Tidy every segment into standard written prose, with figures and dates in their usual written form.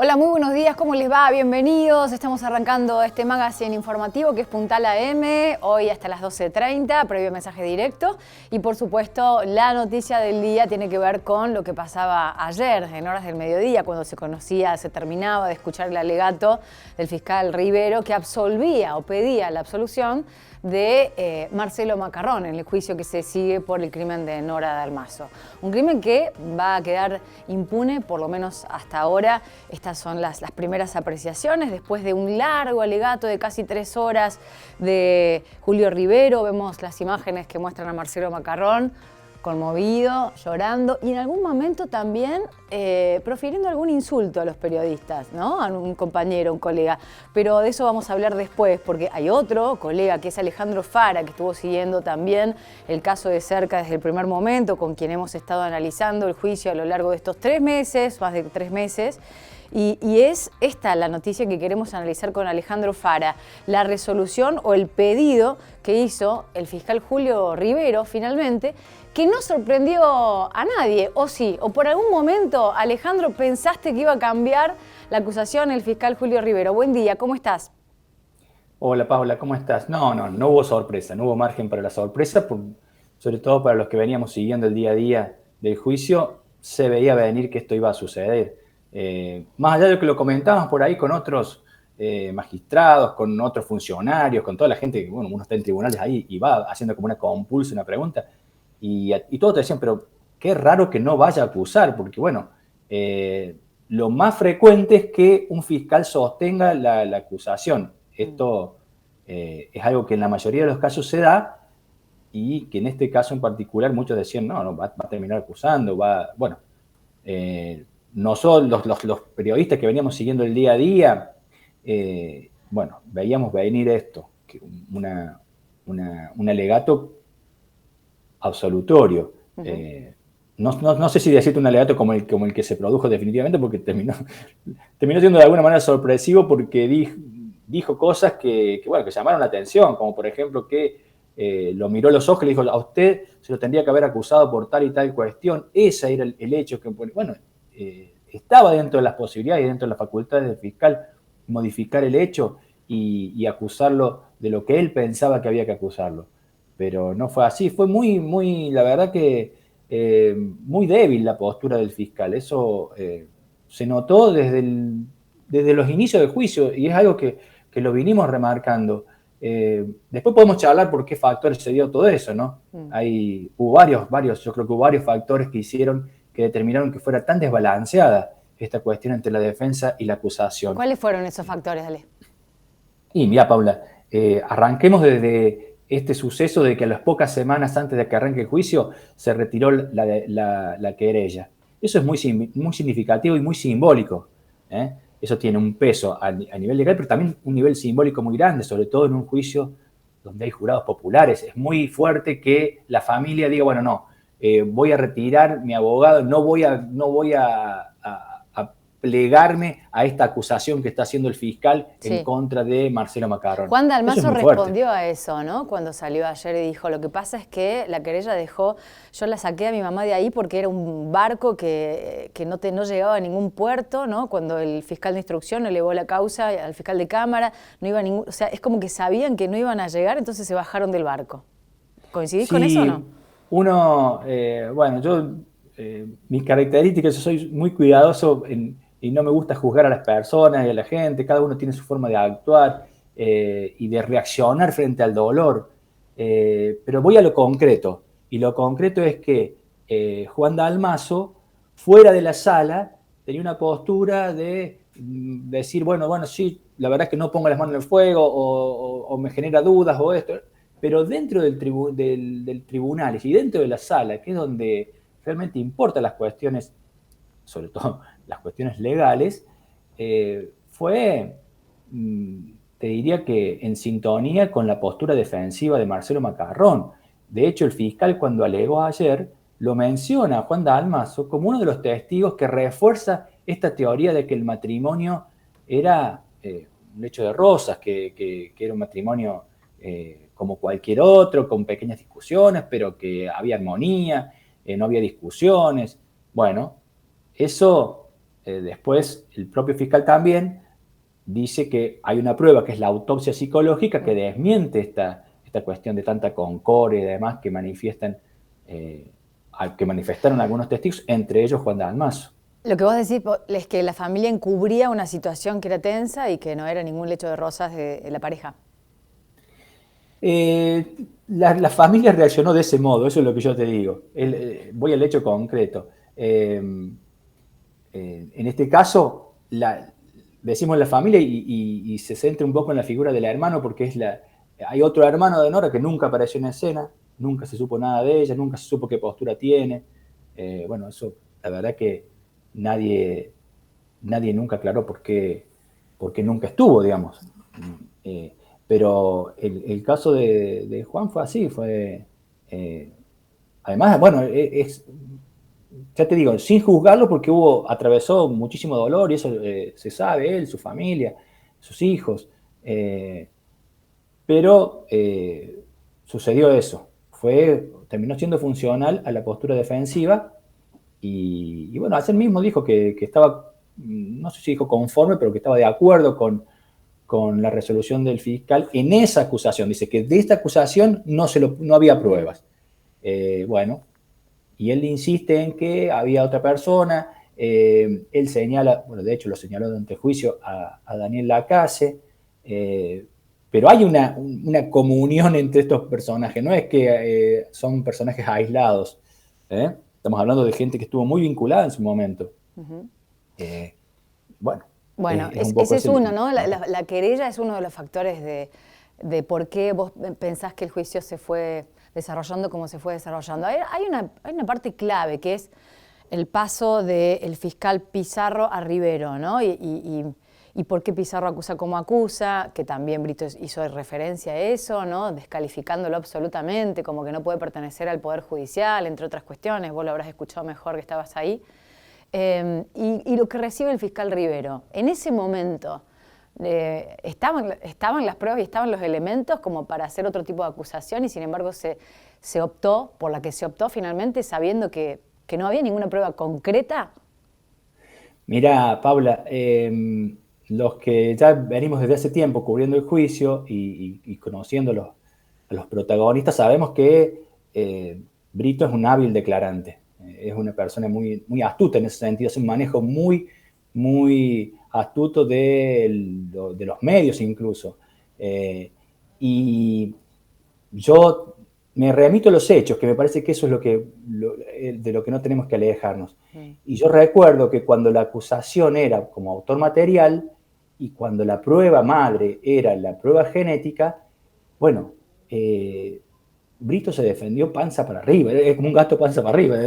Hola, muy buenos días, ¿cómo les va? Bienvenidos. Estamos arrancando este magazine informativo que es Puntal AM, hoy hasta las 12:30, previo mensaje directo. Y por supuesto, la noticia del día tiene que ver con lo que pasaba ayer, en horas del mediodía, cuando se terminaba de escuchar el alegato del fiscal Rivero, que absolvía o pedía la absolución de Marcelo Macarrón en el juicio que se sigue por el crimen de Nora Dalmazo. Un crimen que va a quedar impune, por lo menos hasta ahora. Estas son las primeras apreciaciones, después de un largo alegato de casi 3 horas de Julio Rivero. Vemos las imágenes que muestran a Marcelo Macarrón conmovido, llorando y en algún momento también profiriendo algún insulto a los periodistas, ¿no? A un compañero, un colega. Pero de eso vamos a hablar después, porque hay otro colega que es Alejandro Fara, que estuvo siguiendo también el caso de cerca desde el primer momento, con quien hemos estado analizando el juicio a lo largo de estos 3 meses, más de 3 meses. Y es esta la noticia que queremos analizar con Alejandro Fara, la resolución o el pedido que hizo el fiscal Julio Rivero finalmente, que no sorprendió a nadie, o sí, o por algún momento, Alejandro, pensaste que iba a cambiar la acusación el fiscal Julio Rivero. Buen día, ¿cómo estás? Hola Paula, ¿cómo estás? No hubo sorpresa, no hubo margen para la sorpresa, sobre todo para los que veníamos siguiendo el día a día del juicio, se veía venir que esto iba a suceder. Más allá de lo que lo comentábamos por ahí con otros magistrados, con otros funcionarios, con toda la gente que, bueno, uno está en tribunales ahí y va haciendo como una compulsa, una pregunta, y todos te decían, pero qué raro que no vaya a acusar, porque bueno, lo más frecuente es que un fiscal sostenga la acusación. Esto es algo que en la mayoría de los casos se da y que en este caso en particular muchos decían, no, va a terminar acusando, bueno, nosotros los periodistas que veníamos siguiendo el día a día, bueno, veíamos venir esto, que un alegato absolutorio. No sé si decirte un alegato como el que se produjo definitivamente, porque terminó siendo de alguna manera sorpresivo porque dijo cosas bueno, que llamaron la atención, como por ejemplo que lo miró a los ojos y le dijo, a usted se lo tendría que haber acusado por tal y tal cuestión. Ese era el hecho que, bueno, estaba dentro de las posibilidades y dentro de las facultades del fiscal modificar el hecho y acusarlo de lo que él pensaba que había que acusarlo. Pero no fue así, fue la verdad que muy débil la postura del fiscal. Eso se notó desde los inicios del juicio y es algo que lo vinimos remarcando. Después podemos charlar por qué factores se dio todo eso, ¿no? Hubo varios, yo creo que hubo varios factores que hicieron, que determinaron que fuera tan desbalanceada esta cuestión entre la defensa y la acusación. ¿Cuáles fueron esos factores, Ale? Y mira, Paula, arranquemos desde este suceso de que a las pocas semanas antes de que arranque el juicio se retiró la querella. Eso es muy significativo y muy simbólico. Eso tiene un peso a nivel legal, pero también un nivel simbólico muy grande, sobre todo en un juicio donde hay jurados populares. Es muy fuerte que la familia diga, bueno, no, voy a retirar mi abogado, no voy a plegarme a esta acusación que está haciendo el fiscal en contra de Marcelo Macarrón. Juan Eso es Dalmazo muy fuerte. respondió a eso, ¿no? Cuando salió ayer y dijo, lo que pasa es que la querella yo la saqué a mi mamá de ahí porque era un barco que no llegaba a ningún puerto, ¿no? Cuando el fiscal de instrucción elevó la causa al fiscal de cámara, no iba a ningún, o sea, es como que sabían que no iban a llegar, entonces se bajaron del barco. ¿Coincidís con eso o no? Bueno, mis características, yo soy muy cuidadoso y no me gusta juzgar a las personas y a la gente, cada uno tiene su forma de actuar y de reaccionar frente al dolor, pero voy a lo concreto, y lo concreto es que Juan Dalmazo, fuera de la sala, tenía una postura de decir, bueno, sí, la verdad es que no pongo las manos en el fuego o me genera dudas o esto, pero dentro del tribunal y dentro de la sala, que es donde realmente importan las cuestiones, sobre todo las cuestiones legales, fue, te diría que en sintonía con la postura defensiva de Marcelo Macarrón. De hecho, el fiscal cuando alegó ayer lo menciona a Juan Dalmazo como uno de los testigos que refuerza esta teoría de que el matrimonio era un lecho de rosas, que era un matrimonio como cualquier otro, con pequeñas discusiones, pero que había armonía, no había discusiones. Bueno, eso después el propio fiscal también dice que hay una prueba, que es la autopsia psicológica, que desmiente esta cuestión de tanta concordia y demás que manifestaron algunos testigos, entre ellos Juan Dalmazo. Lo que vos decís es que la familia encubría una situación que era tensa y que no era ningún lecho de rosas de la pareja. La familia reaccionó de ese modo, eso es lo que yo te digo. Voy al hecho concreto. En este caso, decimos la familia y se centra un poco en la figura del hermano, porque hay otro hermano de Nora que nunca apareció en escena, nunca se supo nada de ella, nunca se supo qué postura tiene. Bueno, eso la verdad que nadie nunca aclaró por qué nunca estuvo, digamos. Pero el caso de Juan fue así, además, bueno, ya te digo, sin juzgarlo porque atravesó muchísimo dolor y eso se sabe, él, su familia, sus hijos, pero sucedió eso, terminó siendo funcional a la postura defensiva y bueno, él mismo dijo que estaba, no sé si dijo conforme, pero que estaba de acuerdo con la resolución del fiscal en esa acusación. Dice que de esta acusación no había pruebas. Bueno, y él insiste en que había otra persona. Él señala, bueno, de hecho lo señaló ante juicio a Daniel Lacasse, pero hay una comunión entre estos personajes, no es que son personajes aislados. Estamos hablando de gente que estuvo muy vinculada en su momento. Uh-huh. Bueno, ese es uno, ¿no? La querella es uno de los factores de por qué vos pensás que el juicio se fue desarrollando como se fue desarrollando. Hay una parte clave que es el paso del fiscal Pizarro a Rivero, ¿no? Y por qué Pizarro acusa como acusa, que también Brito hizo referencia a eso, ¿no? Descalificándolo absolutamente, como que no puede pertenecer al Poder Judicial, entre otras cuestiones. Vos lo habrás escuchado mejor, que estabas ahí. Y lo que recibe el fiscal Rivero. En ese momento, estaban las pruebas y estaban los elementos como para hacer otro tipo de acusación y sin embargo se optó por la que se optó finalmente sabiendo que no había ninguna prueba concreta. Mirá, Paula, los que ya venimos desde hace tiempo cubriendo el juicio y conociendo a los protagonistas, sabemos que Brito es un hábil declarante. Es una persona muy, muy astuta en ese sentido, hace un manejo muy, muy astuto de los medios incluso. Y yo me remito a los hechos, que me parece que eso es de lo que no tenemos que alejarnos. Y yo recuerdo que cuando la acusación era como autor material y cuando la prueba madre era la prueba genética, bueno, Brito se defendió panza para arriba, es como un gato panza para arriba.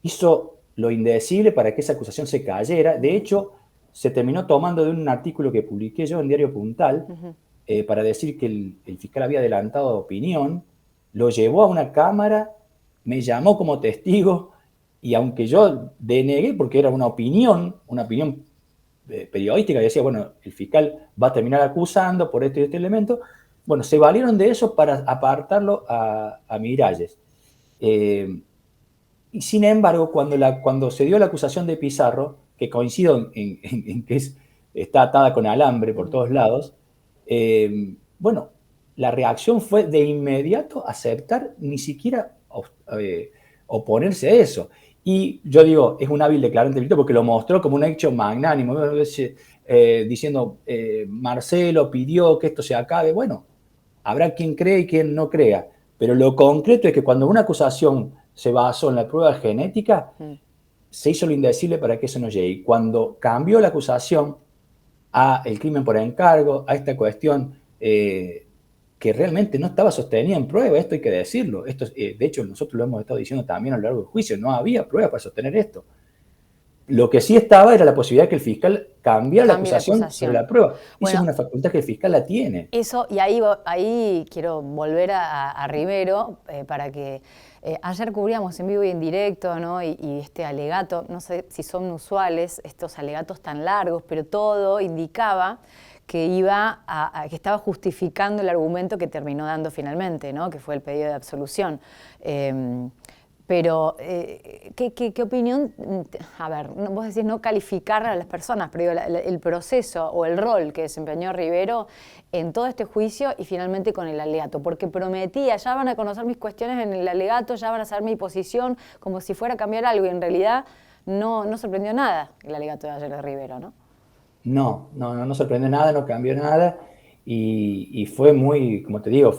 Hizo lo indecible para que esa acusación se cayera. De hecho, se terminó tomando de un artículo que publiqué yo en Diario Puntal, para decir que el fiscal había adelantado opinión, lo llevó a una cámara, me llamó como testigo, y aunque yo denegué porque era una opinión periodística, que decía, bueno, el fiscal va a terminar acusando por este y este elemento, bueno, se valieron de eso para apartarlo a Miralles. Y sin embargo, cuando se dio la acusación de Pizarro, que coincido en que está atada con alambre por todos lados, bueno, la reacción fue de inmediato aceptar, ni siquiera oponerse a eso. Y yo digo, es un hábil declarante Brito porque lo mostró como un hecho magnánimo, diciendo, Marcelo pidió que esto se acabe. Bueno, habrá quien cree y quien no crea, pero lo concreto es que cuando una acusación se basó en la prueba genética, se hizo lo indecible para que eso no llegue. Y cuando cambió la acusación a el crimen por encargo, a esta cuestión que realmente no estaba sostenida en prueba, esto hay que decirlo. De hecho, nosotros lo hemos estado diciendo también a lo largo del juicio, no había prueba para sostener esto. Lo que sí estaba era la posibilidad que el fiscal cambiara la acusación sobre la prueba. Eso es una facultad que el fiscal la tiene. Eso, y ahí quiero volver a Rivero para que ayer cubríamos en vivo y en directo, ¿no? Y este alegato, no sé si son usuales estos alegatos tan largos, pero todo indicaba que que estaba justificando el argumento que terminó dando finalmente, ¿no? Que fue el pedido de absolución. Pero, ¿qué opinión? A ver, vos decís no calificar a las personas, pero digo, el proceso o el rol que desempeñó Rivero en todo este juicio y finalmente con el alegato, porque prometía, ya van a conocer mis cuestiones en el alegato, ya van a saber mi posición, como si fuera a cambiar algo, y en realidad no sorprendió nada el alegato de ayer de Rivero, ¿no? No sorprendió nada, no cambió nada, y fue muy, como te digo,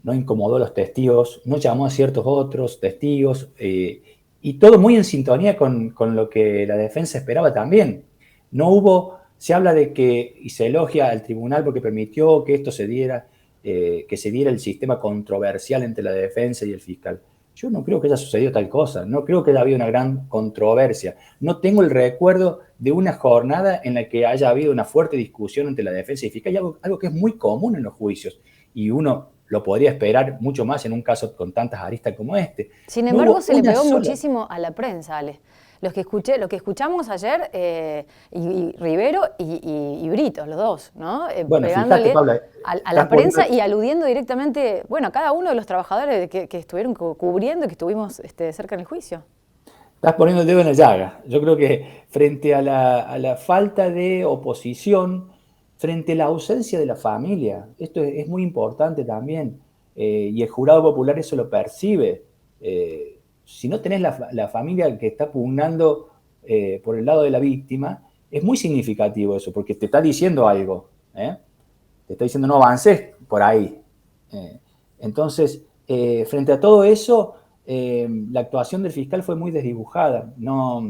no incomodó a los testigos, no llamó a ciertos otros testigos, y todo muy en sintonía con lo que la defensa esperaba también. No hubo, se habla de que, y se elogia al tribunal porque permitió que esto se diera, que se diera el sistema controversial entre la defensa y el fiscal. Yo no creo que haya sucedido tal cosa, no creo que haya habido una gran controversia. No tengo el recuerdo de una jornada en la que haya habido una fuerte discusión entre la defensa y el fiscal, y algo que es muy común en los juicios, y uno lo podría esperar mucho más en un caso con tantas aristas como este. Sin No embargo, hubo se le una pegó sola. muchísimo a la prensa, Ale. Lo que escuchamos ayer, y Rivero y Brito, los dos, ¿no? Bueno, fíjate, Pegándole Paula, a la prensa y aludiendo directamente, bueno, a cada uno de los trabajadores que estuvieron cubriendo y que estuvimos cerca en el juicio. estás poniendo el dedo en la llaga. Yo creo que frente a la falta de oposición, frente a la ausencia de la familia, esto es muy importante también, y el jurado popular eso lo percibe. Si no tenés la familia que está pugnando por el lado de la víctima, es muy significativo eso, porque te está diciendo algo, ¿eh? Te está diciendo no avances por ahí. Eh, entonces, frente a todo eso, la actuación del fiscal fue muy desdibujada. No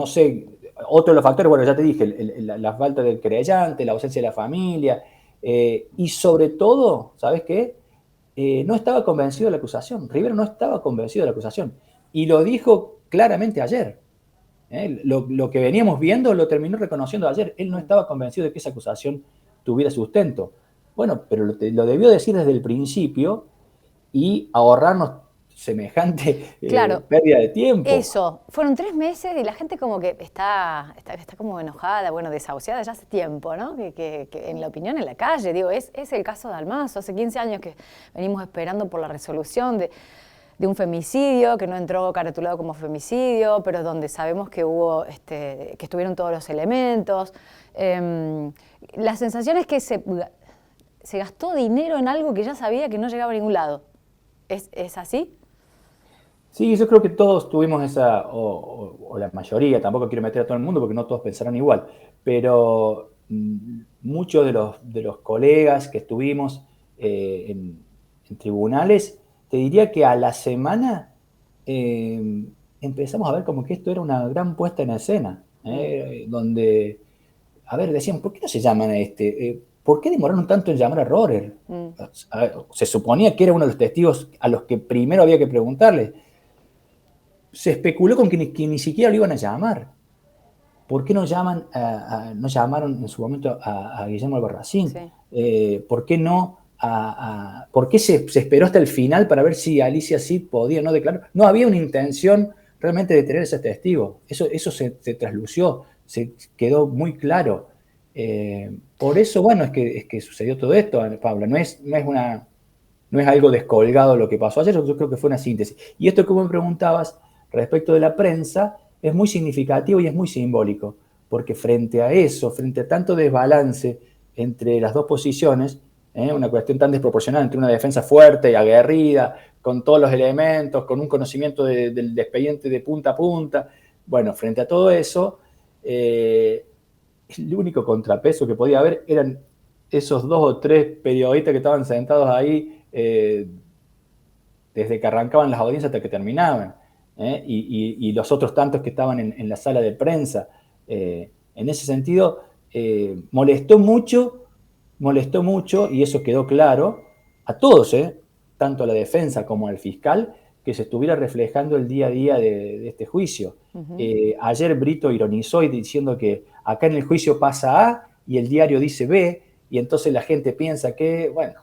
sé, otro de los factores, bueno, ya te dije, la falta del creyente, la ausencia de la familia, y sobre todo, ¿sabes qué? No estaba convencido de la acusación. Rivero no estaba convencido de la acusación. Y lo dijo claramente ayer. Lo que veníamos viendo lo terminó reconociendo ayer. Él no estaba convencido de que esa acusación tuviera sustento. Bueno, pero lo debió decir desde el principio y ahorrarnos semejante Claro, pérdida de tiempo. eso. Fueron 3 meses y la gente como que está como enojada, bueno, desahuciada ya hace tiempo, ¿no? Que en la opinión en la calle, digo, es el caso de Almazo. Hace 15 años que venimos esperando por la resolución de un femicidio que no entró caratulado como femicidio, pero donde sabemos que hubo, que estuvieron todos los elementos. La sensación es que se gastó dinero en algo que ya sabía que no llegaba a ningún lado. ¿Es así? Sí, yo creo que todos tuvimos esa, o la mayoría, tampoco quiero meter a todo el mundo porque no todos pensarán igual, pero muchos de los colegas que estuvimos en tribunales, te diría que a la semana empezamos a ver como que esto era una gran puesta en escena, donde, a ver, decían, ¿por qué no se llaman a este? ¿Por qué demoraron tanto en llamar a Rohrer? A ver, se suponía que era uno de los testigos a los que primero había que preguntarle. Se especuló con que ni siquiera lo iban a llamar. ¿Por qué no llamaron en su momento a Guillermo Albarracín? Sí. ¿Por qué no ¿por qué se esperó hasta el final para ver si Alicia sí podía o no declarar? No había una intención realmente de tener ese testigo. Eso se traslució, se quedó muy claro. Por eso, bueno, es que sucedió todo esto, Pablo. No es algo descolgado lo que pasó ayer, yo creo que fue una síntesis. Y esto que vos me preguntabas respecto de la prensa es muy significativo y es muy simbólico, porque frente a eso, frente a tanto desbalance entre las dos posiciones, una cuestión tan desproporcionada entre una defensa fuerte y aguerrida, con todos los elementos, con un conocimiento del expediente de punta a punta, bueno, frente a todo eso, el único contrapeso que podía haber eran esos 2 o 3 periodistas que estaban sentados ahí desde que arrancaban las audiencias hasta que terminaban, y los otros tantos que estaban en la sala de prensa. En ese sentido, molestó mucho, y eso quedó claro, a todos, tanto a la defensa como al fiscal, que se estuviera reflejando el día a día de este juicio. Ayer Brito ironizó diciendo que acá en el juicio pasa A y el diario dice B, y entonces la gente piensa que, bueno,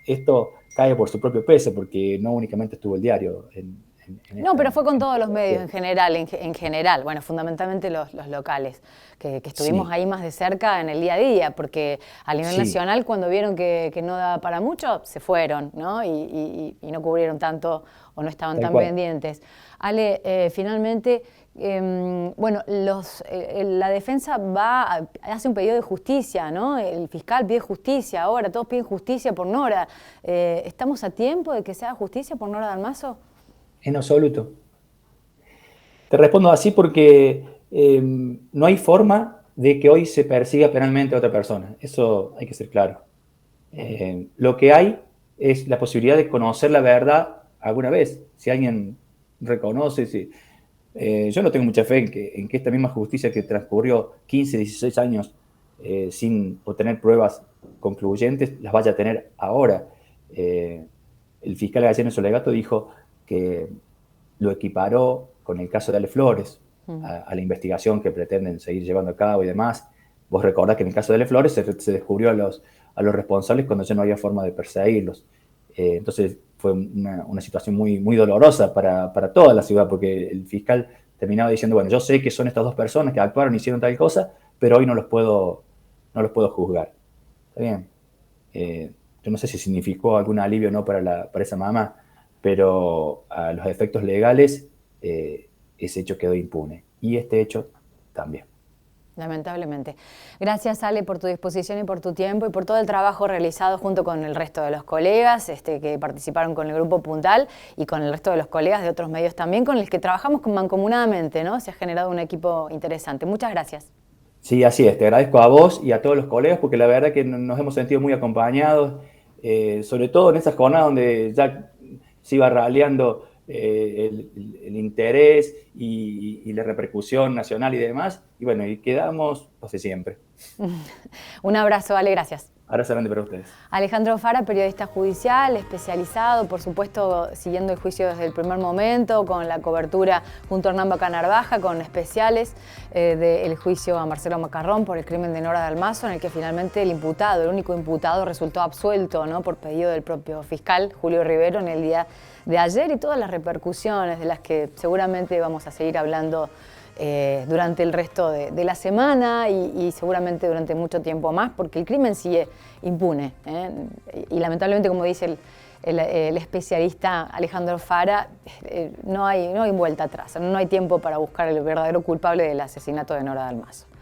esto cae por su propio peso, porque no únicamente estuvo el diario en No, pero fue con todos los medios en general, bueno, fundamentalmente los locales, que estuvimos ahí más de cerca en el día a día, porque a nivel nacional cuando vieron que no daba para mucho, se fueron, ¿no? Y no cubrieron tanto o no estaban tan pendientes. Ale, finalmente, bueno, la defensa hace un pedido de justicia, ¿no? El fiscal pide justicia ahora, todos piden justicia por Nora. ¿Estamos a tiempo de que se haga justicia por Nora Dalmazo? En absoluto. Te respondo así porque no hay forma de que hoy se persiga penalmente a otra persona. Eso hay que ser claro. Lo que hay es la posibilidad de conocer la verdad alguna vez. Si alguien reconoce, yo no tengo mucha fe en que esta misma justicia que transcurrió 15, 16 años sin obtener pruebas concluyentes, las vaya a tener ahora. El fiscal Galleno Solegato dijo que lo equiparó con el caso de Ale Flores, a la investigación que pretenden seguir llevando a cabo y demás. Vos recordás que en el caso de Ale Flores se descubrió a los responsables cuando ya no había forma de perseguirlos. Entonces fue una situación muy, muy dolorosa para toda la ciudad, porque el fiscal terminaba diciendo, bueno, yo sé que son estas dos personas que actuaron y hicieron tal cosa, pero hoy no los puedo juzgar. ¿Está bien? Yo no sé si significó algún alivio o no para esa mamá, pero a los efectos legales ese hecho quedó impune. Y este hecho también. Lamentablemente. Gracias, Ale, por tu disposición y por tu tiempo y por todo el trabajo realizado junto con el resto de los colegas que participaron con el Grupo Puntal y con el resto de los colegas de otros medios también, con los que trabajamos mancomunadamente, ¿no? Se ha generado un equipo interesante. Muchas gracias. Sí, así es. Te agradezco a vos y a todos los colegas porque la verdad que nos hemos sentido muy acompañados, sobre todo en esas jornadas donde ya se iba raleando el interés y la repercusión nacional y demás. Y bueno, y quedamos los de siempre. Un abrazo, Ale, gracias. Abrazo grande para ustedes. Alejandro Fara, periodista judicial, especializado, por supuesto, siguiendo el juicio desde el primer momento, con la cobertura junto a Hernán Baca-Narvaja, con especiales del juicio a Marcelo Macarrón por el crimen de Nora Dalmazo, en el que finalmente el único imputado, resultó absuelto, ¿no? Por pedido del propio fiscal, Julio Rivero, en el día de ayer, y todas las repercusiones de las que seguramente vamos a seguir hablando durante el resto de la semana y seguramente durante mucho tiempo más, porque el crimen sigue impune. Y lamentablemente, como dice el especialista Alejandro Fara, no hay vuelta atrás, no hay tiempo para buscar el verdadero culpable del asesinato de Nora Dalmazo.